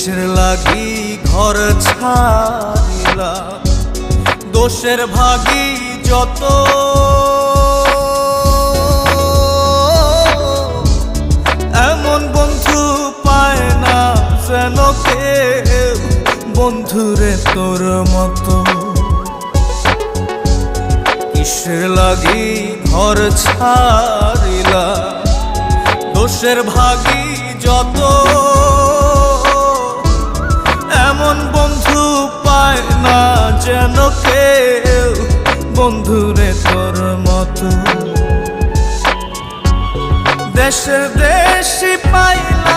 কিসের লাগি ঘর ছাড়িলা, দোষের ভাগী যত, এমন বন্ধু পায় না যেন কেউ, বন্ধুরে তোর মতো। কিসের লাগি ঘর ছাড়িলা, দোষের ভাগী যত, এমন বন্ধু পায় না যেন কেউ, বন্ধুরে তোর মতো। দেশের দেশি পাইলা